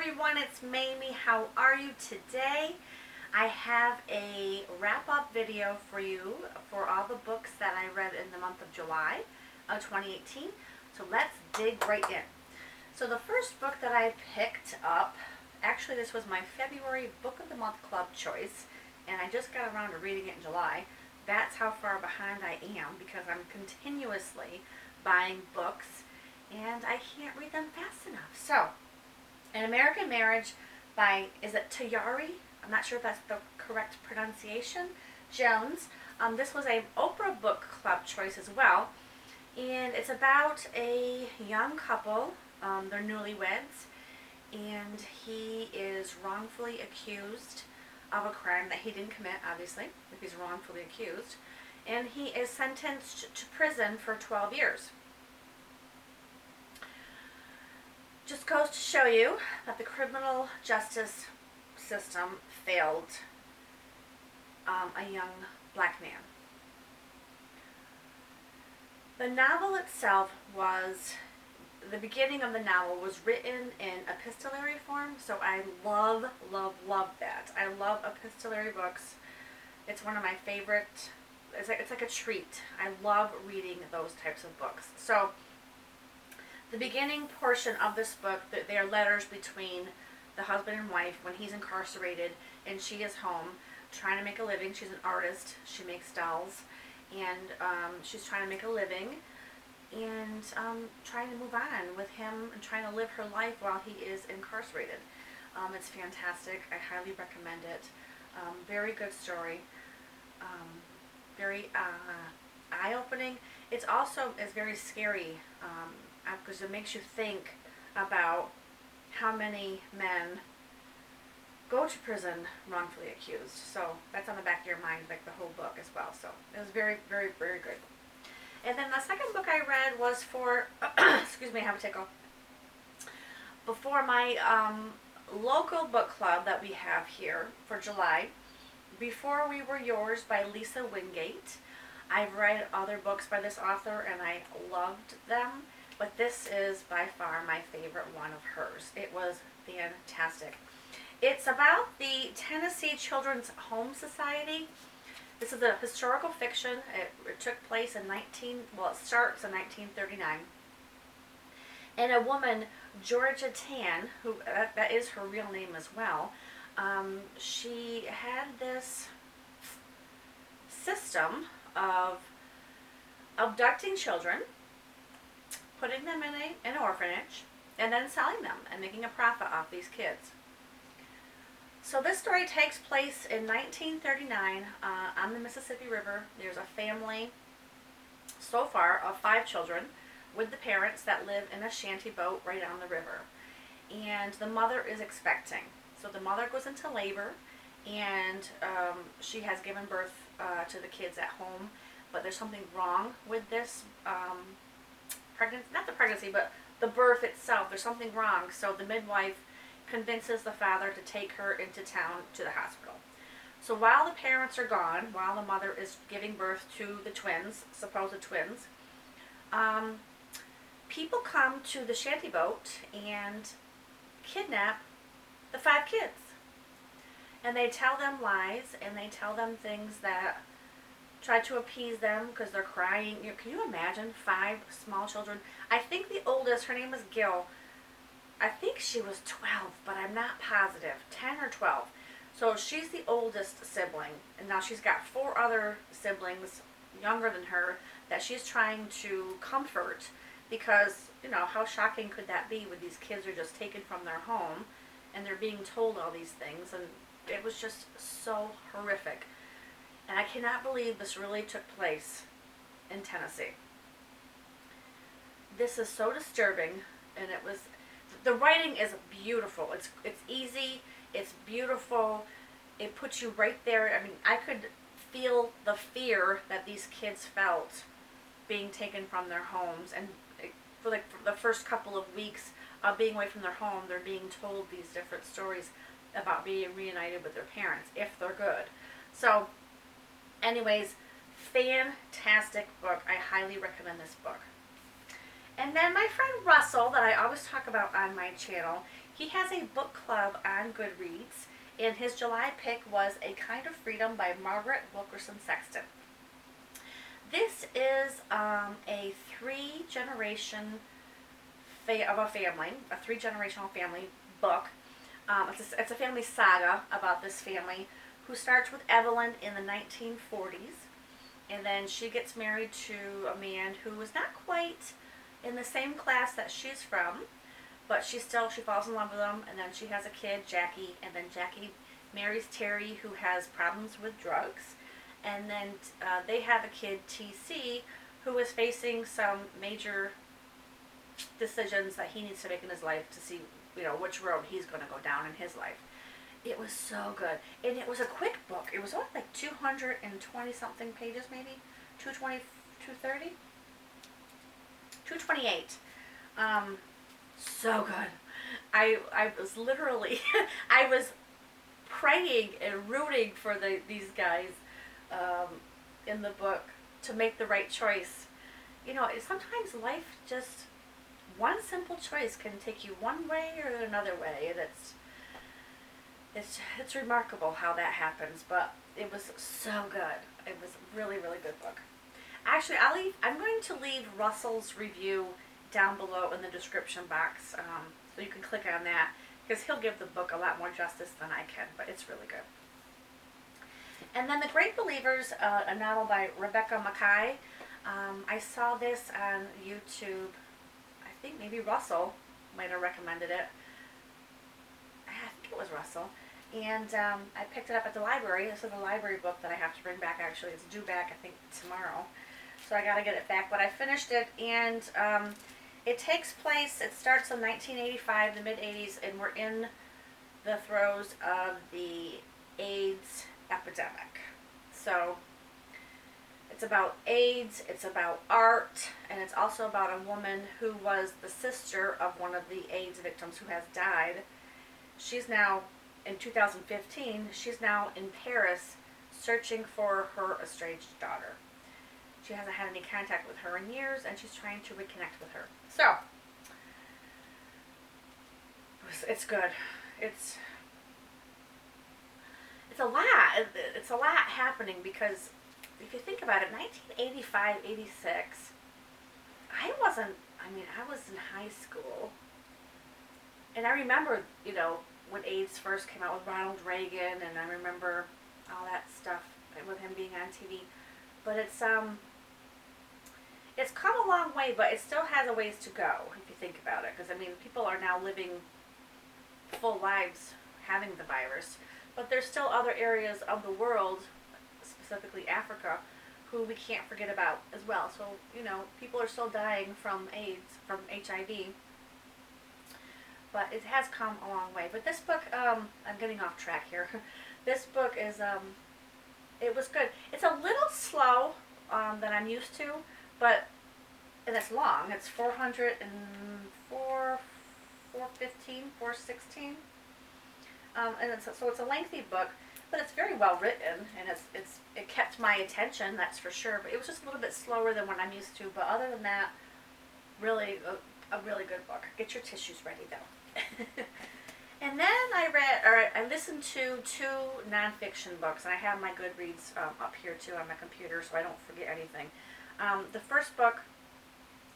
everyone, it's Mamie. How are you today? I have a wrap-up video for you for all the books that I read in the month of July of 2018. So let's dig right in. So the first book that I picked up, actually this was my February Book of the Month Club choice, and I just got around to reading it in July. That's how far behind I am because I'm continuously buying books and I can't read them fast enough. So, An American Marriage by, is it Tayari? I'm not sure if that's the correct pronunciation. Jones. This was a Oprah Book Club choice as well. And it's about a young couple, they're newlyweds, and he is wrongfully accused of a crime that he didn't commit, obviously, if he's wrongfully accused. And he is sentenced to prison for 12 years. Just goes to show you that the criminal justice system failed a young black man. The novel itself was, the beginning of the novel was written in epistolary form, so I love that. I love epistolary books. It's one of my favorite, it's like a treat. I love reading those types of books. So, the beginning portion of this book, they are letters between the husband and wife when he's incarcerated and she is home trying to make a living. She's an artist. She makes dolls, and she's trying to make a living and trying to move on with him and trying to live her life while he is incarcerated. It's fantastic. I highly recommend it. Very good story. Very eye-opening. It's also is very scary because it makes you think about how many men go to prison wrongfully accused. So that's on the back of your mind, like the whole book as well. So it was very good. And then the second book I read was for, excuse me, I have a tickle, before my local book club that we have here for July, Before We Were Yours by Lisa Wingate. I've read other books by this author and I loved them, but this is by far my favorite one of hers. It was fantastic. It's about the Tennessee Children's Home Society. This is a historical fiction. It took place in it starts in 1939. And a woman, Georgia Tan, who that is her real name as well, she had this system of abducting children, putting them in an orphanage, and then selling them and making a profit off these kids. So this story takes place in 1939 on the Mississippi River. There's a family, so far, of 5 children with the parents that live in a shanty boat right on the river. And the mother is expecting. So the mother goes into labor, and she has given birth to the kids at home. But there's something wrong with this pregnancy, not the pregnancy, but the birth itself. There's something wrong. So the midwife convinces the father to take her into town to the hospital. So while the parents are gone, while the mother is giving birth to the twins, supposed twins, people come to the shanty boat and kidnap the 5 kids. And they tell them lies, and they tell them things that try to appease them because they're crying. Can you imagine 5 small children? I think the oldest, her name is Gil, I think she was 12, but I'm not positive, 10 or 12. So she's the oldest sibling, and now she's got 4 other siblings younger than her that she's trying to comfort because, you know, how shocking could that be when these kids are just taken from their home and they're being told all these things, and it was just so horrific. And I cannot believe this really took place in Tennessee. This is so disturbing, and it was, the writing is beautiful. It's easy, it's beautiful, it puts you right there. I mean, I could feel the fear that these kids felt being taken from their homes, and for the first couple of weeks of being away from their home, they're being told these different stories about being reunited with their parents, if they're good. So, anyways, fantastic book. I highly recommend this book. And then my friend Russell, that I always talk about on my channel, he has a book club on Goodreads, and his July pick was A Kind of Freedom by Margaret Wilkerson Sexton. This is a three-generational family book. It's a family saga about this family who starts with Evelyn in the 1940s, and then she gets married to a man who is not quite in the same class that she's from, but she falls in love with him, and then she has a kid, Jackie, and then Jackie marries Terry, who has problems with drugs, and then they have a kid, TC, who is facing some major decisions that he needs to make in his life to see, which road he's going to go down in his life. It was so good, and it was a quick book. It was only like 220 something pages, maybe 220, 230, 228. So good. I was literally I was praying and rooting for these guys in the book to make the right choice. Sometimes life just, one simple choice can take you one way or another way, and it's remarkable how that happens. But it was so good. It was a really, really good book. Actually, I'm going to leave Russell's review down below in the description box, so you can click on that, because he'll give the book a lot more justice than I can, but it's really good. And then The Great Believers, a novel by Rebecca Makkai. I saw this on YouTube. I think maybe Russell might have recommended it. I think it was Russell. And I picked it up at the library. This is a library book that I have to bring back, actually. It's due back, I think, tomorrow. So I got to get it back. But I finished it, and it starts in 1985, the mid-80s, and we're in the throes of the AIDS epidemic. So it's about AIDS, it's about art, and it's also about a woman who was the sister of one of the AIDS victims who has died. She's now, in 2015, she's now in Paris searching for her estranged daughter. She hasn't had any contact with her in years, and she's trying to reconnect with her. So, it's good. It's a lot. It's a lot happening, because if you think about it, 1985, 86, I was in high school. And I remember, when AIDS first came out with Ronald Reagan, and I remember all that stuff with him being on TV. But it's come a long way, but it still has a ways to go, if you think about it. Because, people are now living full lives having the virus. But there's still other areas of the world, specifically Africa, who we can't forget about as well. So, people are still dying from AIDS, from HIV. But it has come a long way. But this book, I'm getting off track here. This book is, it was good. It's a little slow than I'm used to, and it's long. It's 416. So it's a lengthy book, but it's very well written, and it kept my attention, that's for sure. But it was just a little bit slower than what I'm used to. But other than that, really a really good book. Get your tissues ready, though. And then I listened to 2 nonfiction books, and I have my Goodreads up here too on my computer, so I don't forget anything. The first book,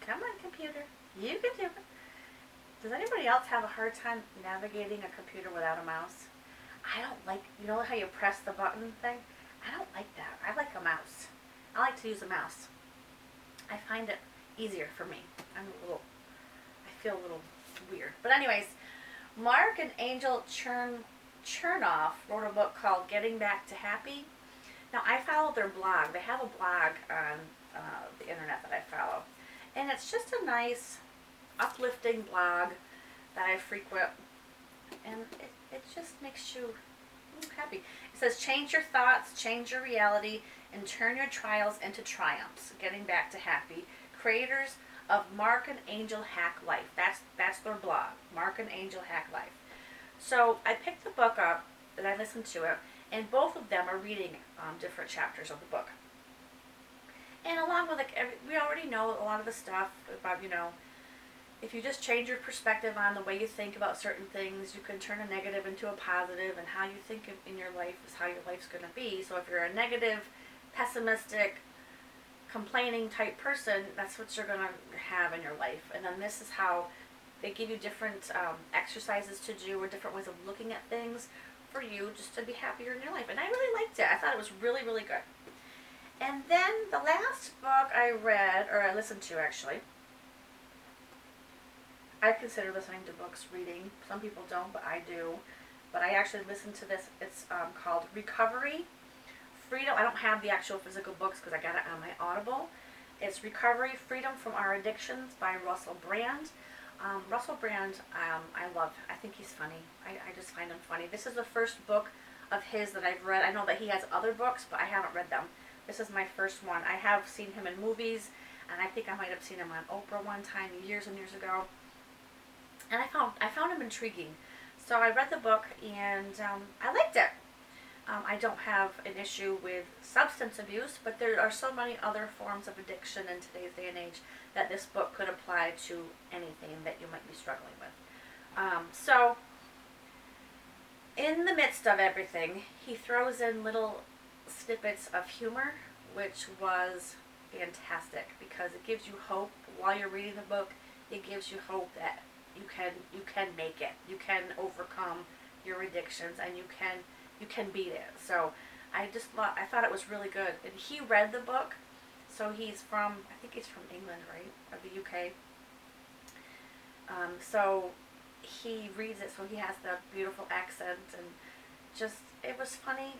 come on computer, you can do it. Does anybody else have a hard time navigating a computer without a mouse? I don't like, how you press the button thing? I don't like that. I like a mouse. I like to use a mouse. I find it easier for me. I feel a little weird. But anyways, Marc and Angel Chernoff wrote a book called Getting Back to Happy. Now, I follow their blog. They have a blog on the internet that I follow. And it's just a nice, uplifting blog that I frequent. And it just makes you happy. It says, change your thoughts, change your reality, and turn your trials into triumphs. Getting Back to Happy. Creators of Marc and Angel Hack Life. That's their blog, Marc and Angel Hack Life. So I picked the book up and I listened to it, and both of them are reading different chapters of the book. And along with we already know a lot of the stuff about if you just change your perspective on the way you think about certain things, you can turn a negative into a positive, and how you think in your life is how your life's going to be. So if you're a negative, pessimistic, complaining type person, that's what you're going to have in your life. And then this is how they give you different exercises to do, or different ways of looking at things for you just to be happier in your life. And I really liked it. I thought it was really, really good. And then the last book I read, or I listened to actually, I consider listening to books reading. Some people don't, but I do. But I actually listened to this. It's called Recovery, Freedom. I don't have the actual physical books because I got it on my Audible. It's Recovery, Freedom from Our Addictions by Russell Brand. Russell Brand, I love. I think he's funny. I just find him funny. This is the first book of his that I've read. I know that he has other books, but I haven't read them. This is my first one. I have seen him in movies, and I think I might have seen him on Oprah one time years and years ago. And I found him intriguing. So I read the book, and I liked it. I don't have an issue with substance abuse, but there are so many other forms of addiction in today's day and age that this book could apply to anything that you might be struggling with. So in the midst of everything, he throws in little snippets of humor, which was fantastic because it gives you hope while you're reading the book. It gives you hope that you can make it. You can overcome your addictions, and you can beat it. So I thought it was really good. And he read the book, so he's from, I think he's from England, right, or the UK. So he reads it, so he has the beautiful accent, and just, it was funny.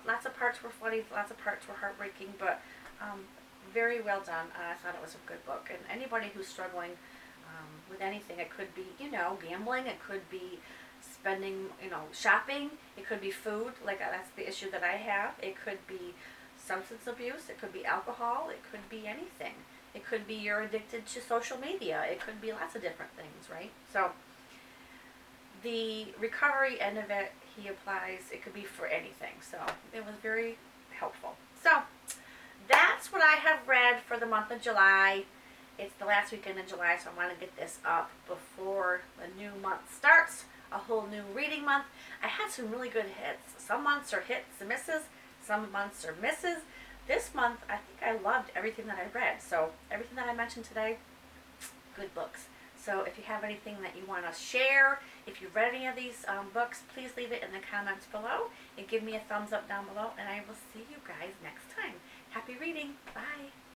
Lots of parts were funny, lots of parts were heartbreaking, but very well done. I thought it was a good book. And anybody who's struggling with anything, it could be, gambling, it could be spending, shopping, it could be food, like that's the issue that I have. It could be substance abuse, it could be alcohol, it could be anything. It could be you're addicted to social media, it could be lots of different things, right? So the recovery end of it, he applies, it could be for anything. So it was very helpful. So that's what I have read for the month of July. It's the last weekend in July, so I want to get this up before the new month starts, a whole new reading month. I had some really good hits. Some months are hits and misses, some months are misses. This month, I think I loved everything that I read. So everything that I mentioned today, good books. So if you have anything that you want to share, if you've read any of these books, please leave it in the comments below and give me a thumbs up down below, and I will see you guys next time. Happy reading. Bye.